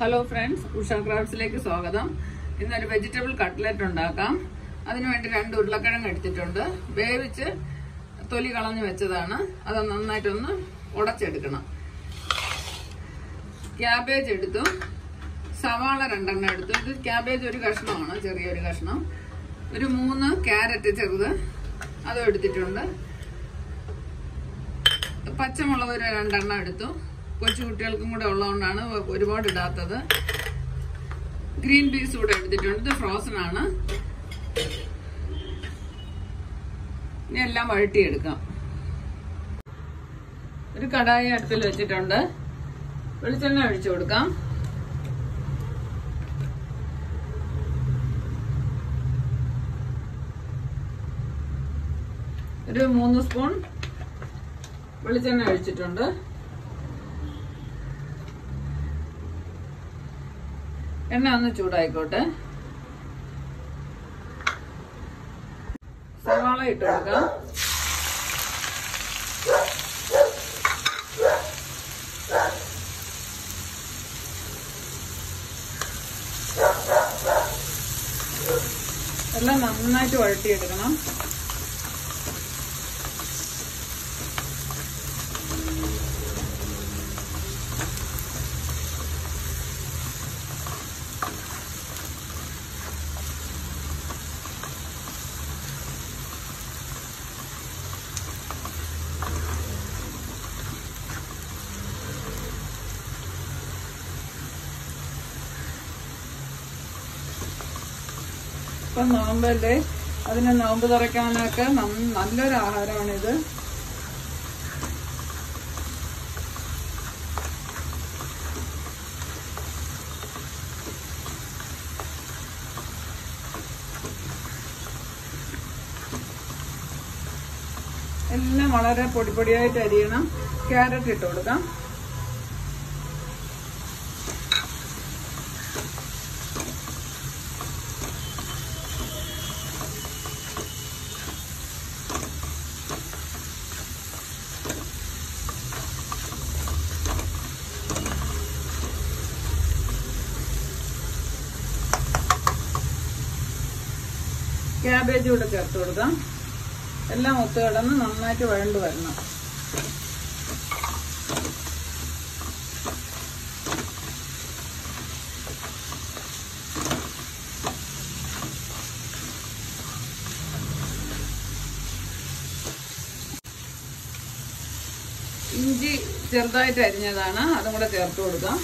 Hello friends, Usha ക്രാഫ്റ്റ്സിലേക്ക് സ്വാഗതം. ഇന്നൊരു vegetable cutlet ഉണ്ടാക്കാം. അതിനുവേണ്ടി 2 ഉരുളക്കിഴങ്ങ് എടുത്തിട്ടുണ്ട്. വേവിച്ച് തൊലി കളഞ്ഞു വെച്ചതാണ്. അത് നന്നായിട്ടൊന്ന് ഉടച്ചെടുക്കണം. ക്യാബേജ് എടുത്തു, സവാള 2 എണ്ണം എടുത്തു. ഇത് ക്യാബേജ് ഒരു കഷ്ണമാണ്, ചെറിയൊരു കഷ്ണം. ഒരു 3 ക്യാരറ്റ് ചെറുത് അതും എടുത്തിട്ടുണ്ട്. പച്ചമുളക് ഒരു 2 എണ്ണം എടുത്തു. കൊച്ചു കുട്ടികൾക്കും കൂടെ ഉള്ളതുകൊണ്ടാണ് ഒരുപാട് ഇടാത്തത്. ഗ്രീൻ പീസ് കൂടെ എടുത്തിട്ടുണ്ട്. ഇത് ഫ്രോസൺ ആണ്. ഇനി എല്ലാം വഴട്ടിയെടുക്കാം. ഒരു കടായി അടുപ്പിൽ വെച്ചിട്ടുണ്ട്. വെളിച്ചെണ്ണ ഒഴിച്ചു കൊടുക്കാം. ഒരു 3 സ്പൂൺ വെളിച്ചെണ്ണ ഒഴിച്ചിട്ടുണ്ട്. എണ്ണ ഒന്ന് ചൂടായിക്കോട്ടെ. സവാള ഇട്ട് കൊടുക്കാം. എല്ലാം നന്നായിട്ട് വഴട്ടിയെടുക്കണം. ഇപ്പം നോമ്പല്ലേ, അതിന് നോമ്പ് തുറക്കാനൊക്കെ നല്ലൊരു ആഹാരമാണിത്. എല്ലാം വളരെ പൊടിപ്പൊടിയായിട്ട് അരിയണം. ക്യാരറ്റ് ഇട്ട് കൊടുക്കാം. ക്യാബേജ് കൂടെ ചേർത്ത് കൊടുക്കാം. എല്ലാം ഒത്തു കിടന്ന് നന്നായിട്ട് വഴണ്ട് വരണം. ഇഞ്ചി ചെറുതായിട്ട് അരിഞ്ഞതാണ്, അതും കൂടെ ചേർത്ത് കൊടുക്കാം.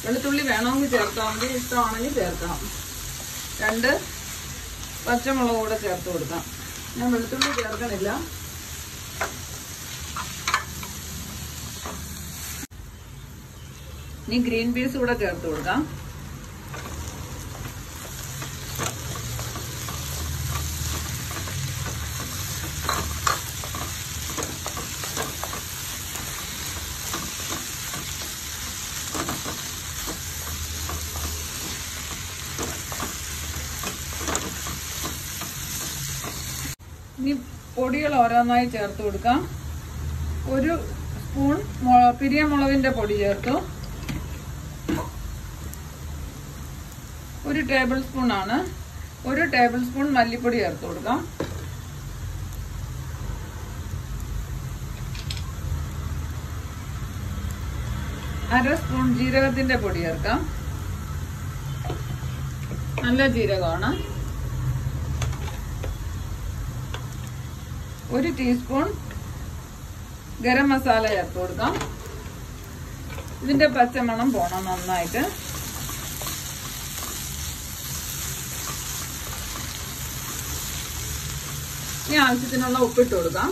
വെളുത്തുള്ളി വേണമെങ്കിൽ ചേർത്താൽ മതി, ഇഷ്ടമാണെങ്കിൽ ചേർക്കാം. 2 പച്ചമുളക് കൂടെ ചേർത്ത് കൊടുക്കാം. ഞാൻ വെളുത്തുള്ളി ചേർക്കണില്ല. ഇനി ഗ്രീൻ പീസ് കൂടെ ചേർത്ത് കൊടുക്കാം. ഇനി പൊടികൾ ഓരോന്നായി ചേർത്ത് കൊടുക്കാം. 1 സ്പൂൺ പിരിയമുളകിന്റെ പൊടി ചേർത്തു. 1 ടേബിൾ സ്പൂൺ ആണ്. 1 ടേബിൾ സ്പൂൺ മല്ലിപ്പൊടി ചേർത്ത് കൊടുക്കാം. 1/2 സ്പൂൺ ജീരകത്തിന്റെ പൊടി ചേർക്കാം. നല്ല ജീരകമാണ്. 1 ടീസ്പൂൺ ഗരം മസാല ചേർത്ത് കൊടുക്കാം. ഇതിന്റെ പച്ചമണം പോണം നന്നായിട്ട്. ഇനി ആവശ്യത്തിനുള്ള ഉപ്പിട്ട് കൊടുക്കാം.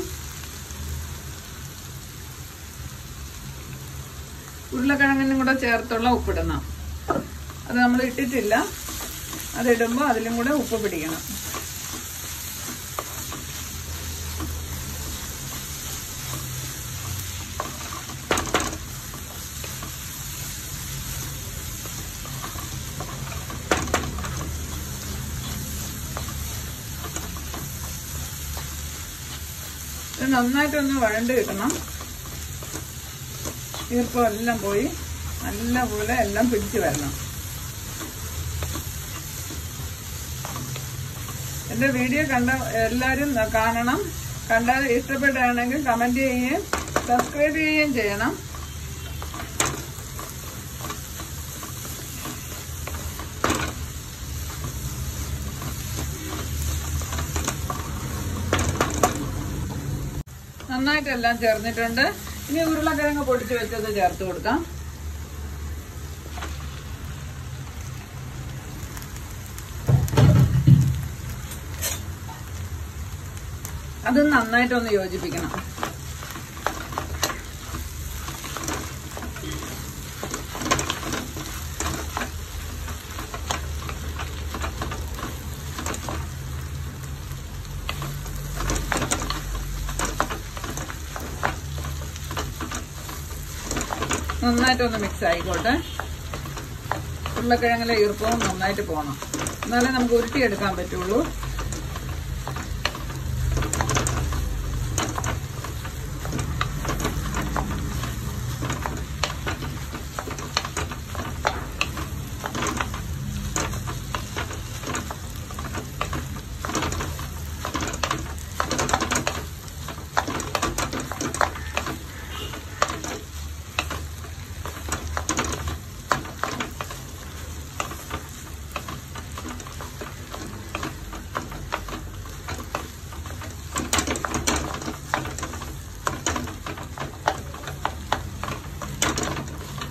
ഉരുളക്കിഴങ്ങിനും കൂടെ ചേർത്തുള്ള ഉപ്പിടണം. അത് നമ്മൾ ഇട്ടിട്ടില്ല. അതിടുമ്പോൾ അതിലും കൂടെ ഉപ്പ് പിടിക്കണം. നന്നായിട്ടൊന്ന് വഴണ്ട് കിട്ടണം. ഈർപ്പം എല്ലാം പോയി നല്ലപോലെ എല്ലാം പിടിച്ചു വരണം. എൻ്റെ വീഡിയോ എല്ലാവരും കാണണം. കണ്ടാൽ ഇഷ്ടപ്പെടുകയാണെങ്കിൽ കമന്റ് ചെയ്യുകയും സബ്സ്ക്രൈബ് ചെയ്യുകയും ചെയ്യണം. നന്നായിട്ടെല്ലാം ചേർന്നിട്ടുണ്ട്. ഇനി ഉരുളക്കിഴങ്ങ് പൊടിച്ച് വെച്ചത് ചേർത്ത് കൊടുക്കാം. അത് നന്നായിട്ടൊന്ന് യോജിപ്പിക്കണം. നന്നായിട്ടൊന്ന് മിക്സ് ആയിക്കോട്ടെ. ഉരുളക്കിഴങ്ങിലെ ഈർപ്പവും നന്നായിട്ട് പോകണം. എന്നാലേ നമുക്ക് ഉരുട്ടിയെടുക്കാൻ പറ്റുള്ളൂ.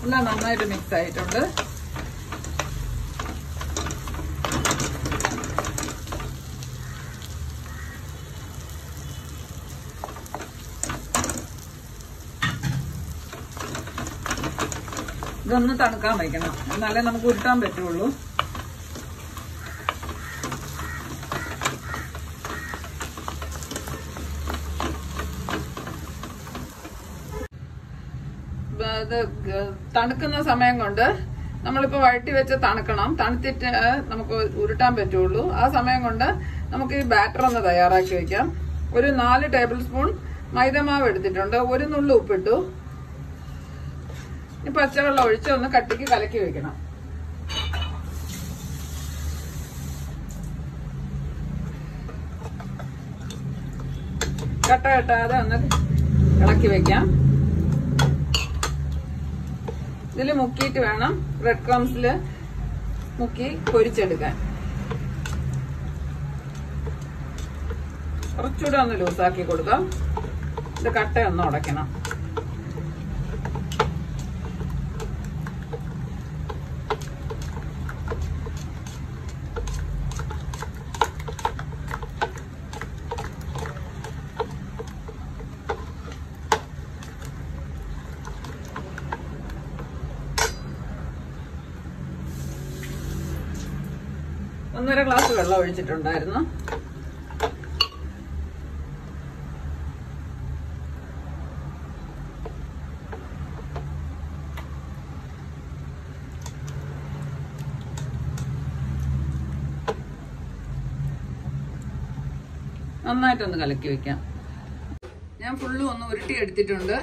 എല്ലാം നന്നായിട്ട് മിക്സ് ആയിട്ടുണ്ട്. ഇതൊന്ന് തണുക്കാൻ വയ്ക്കണം. എന്നാലേ നമുക്ക് ഉരുട്ടാൻ പറ്റുള്ളൂ. തണുക്കുന്ന സമയം കൊണ്ട് നമ്മളിപ്പോ വഴറ്റി വെച്ച് തണുക്കണം. തണുത്തിട്ട് നമുക്ക് ഉരുട്ടാൻ പറ്റുള്ളൂ. ആ സമയം കൊണ്ട് നമുക്ക് ഈ ബാറ്റർ ഒന്ന് തയ്യാറാക്കി വെക്കാം. ഒരു 4 ടേബിൾ സ്പൂൺ മൈദമാവ് എടുത്തിട്ടുണ്ട്. 1 നുള്ളു ഉപ്പിട്ടു. ഈ പച്ചവെള്ളം ഒഴിച്ച് ഒന്ന് കട്ടിക്ക് കലക്കി വെക്കണം. കട്ട കെട്ടാതെ ഒന്ന് ഇളക്കി വെക്കാം. ഇതിൽ മുക്കിയിട്ട് വേണം ബ്രെഡ് ക്രംസില് മുക്കി പൊരിച്ചെടുക്കാൻ. കുറച്ചുകൂടെ ഒന്ന് ലൂസാക്കി കൊടുക്കാം. ഇത് കട്ടയൊന്ന് ഉടയ്ക്കണം. ഒന്നര ഗ്ലാസ് വെള്ളം ഒഴിച്ചിട്ടുണ്ടായിരുന്നു. നന്നായിട്ടൊന്ന് കലക്കി വെക്കാം. ഞാൻ ഫുള്ളും ഒന്ന് ഉരുട്ടി എടുത്തിട്ടുണ്ട്.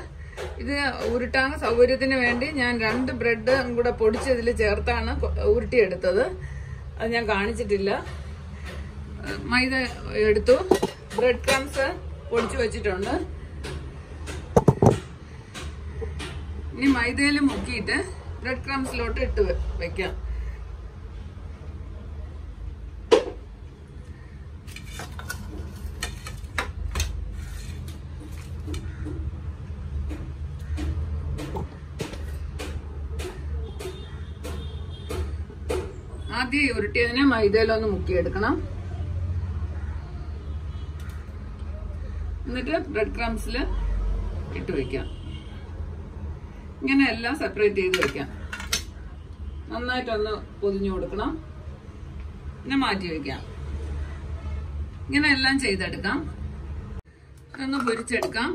ഇത് ഉരുട്ടാൻ സൗകര്യത്തിന് വേണ്ടി ഞാൻ 2 ബ്രെഡ് കൂടെ പൊടിച്ച് ഇതിൽ ചേർത്താണ് ഉരുട്ടിയെടുത്തത്. അത് ഞാൻ കാണിച്ചിട്ടില്ല. മൈദ എടുത്തു. ബ്രെഡ് ക്രംസ് പൊടിച്ചു വെച്ചിട്ടുണ്ട്. ഇനി മൈദയിൽ മുക്കിയിട്ട് ബ്രെഡ് ക്രംസിലോട്ട് ഇട്ട് വെക്കാം. ആദ്യം ഉരുട്ടിയതിനെ മൈദയിലൊന്ന് മുക്കിയെടുക്കണം. എന്നിട്ട് ബ്രെഡ് ക്രംസിൽ ഇട്ട് വെക്കാം. ഇങ്ങനെ എല്ലാം സെപ്പറേറ്റ് ചെയ്ത് വെക്കാം. നന്നായിട്ടൊന്ന് പൊതിഞ്ഞു കൊടുക്കണം. പിന്നെ മാറ്റി വെക്കാം. ഇങ്ങനെ എല്ലാം ചെയ്തെടുക്കാം. ഒന്ന് പൊരിച്ചെടുക്കാം.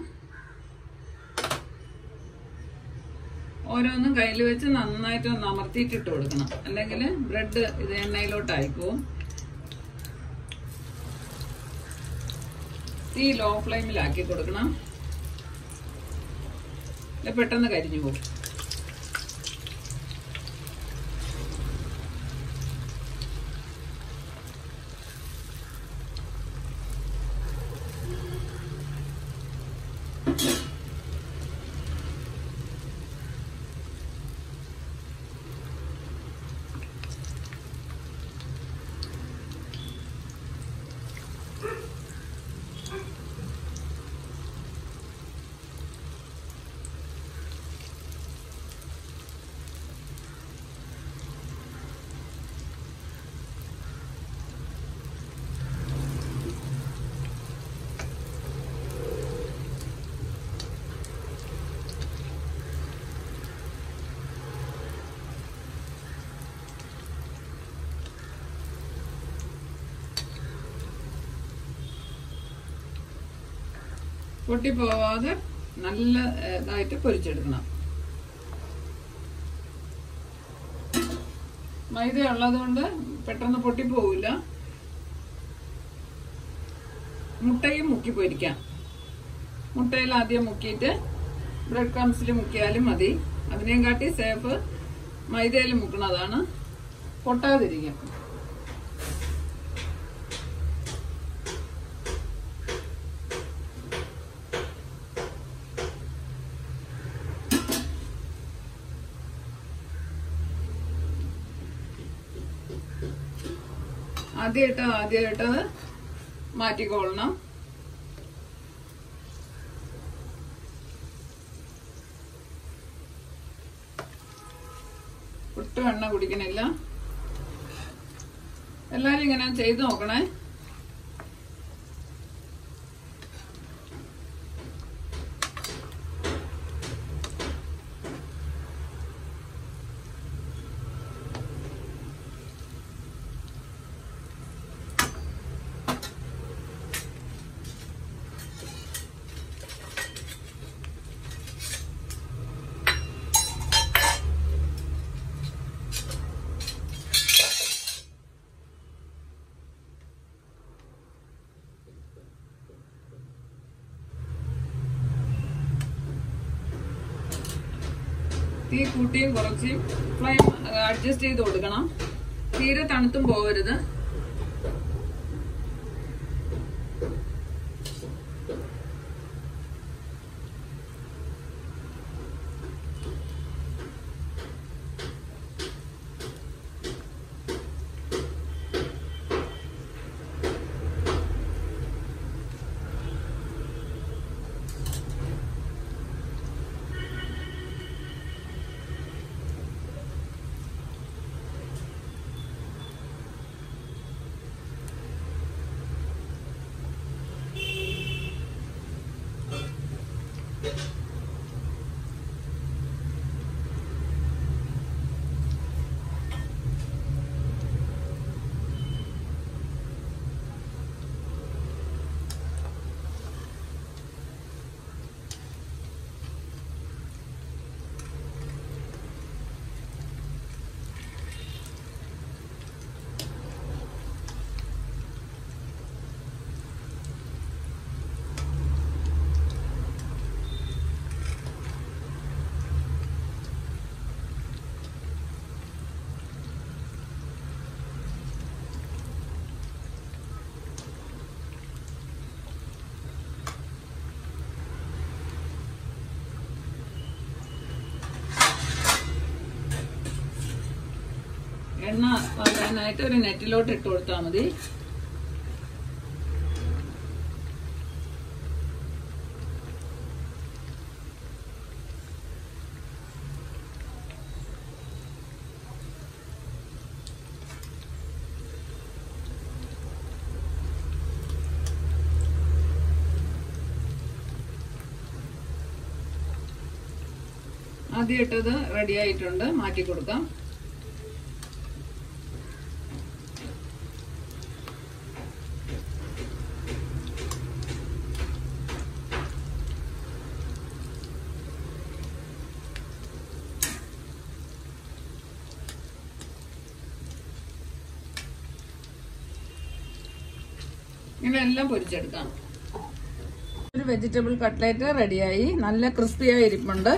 ഓരോന്നും കയ്യിൽ വെച്ച് നന്നായിട്ട് ഒന്ന് അമർത്തിയിട്ടിട്ട് കൊടുക്കണം. അല്ലെങ്കിൽ ബ്രെഡ് ഇത് എണ്ണയിലോട്ടായിപ്പോവും. തീ ലോ ഫ്ലെയിമിലാക്കി കൊടുക്കണം. പെട്ടെന്ന് കരിഞ്ഞു പോകും. പൊട്ടിപ്പോവാതെ നല്ല ഇതായിട്ട് പൊരിച്ചെടുക്കണം. മൈദ ഉള്ളതുകൊണ്ട് പെട്ടെന്ന് പൊട്ടിപ്പോവില്ല. മുട്ടയും മുക്കി പൊരിക്കാം. മുട്ടയിൽ ആദ്യം മുക്കിയിട്ട് ബ്രെഡ് ക്രംസിൽ മുക്കിയാലും മതി. അതിനെയും കാട്ടി സേഫ് മൈദയിൽ മുക്കണതാണ്, പൊട്ടാതിരിക്കും. ആദ്യമായിട്ടത് മാറ്റിക്കൊള്ളണം. ഒട്ടും എണ്ണ കുടിക്കണില്ല. എല്ലാരും ഇങ്ങനെ ചെയ്ത് നോക്കണേ. തീ കൂട്ടിയും കുറച്ചും ഫ്ലെയിം അഡ്ജസ്റ്റ് ചെയ്ത് കൊടുക്കണം. തീരെ തണുത്തും പോവരുത്. എണ്ണ വരാനായിട്ട് ഒരു നെറ്റിലോട്ട് ഇട്ട് കൊടുത്താൽ മതി. ആദ്യം ഇട്ടത് റെഡി ആയിട്ടുണ്ട്, മാറ്റി കൊടുക്കാം. ഇങ്ങനെയെല്ലാം പൊരിച്ചെടുക്കാം. ഒരു വെജിറ്റബിൾ കട്ട്ലേറ്റ് റെഡിയായി. നല്ല ക്രിസ്പിയായി ഇരിപ്പുണ്ട്.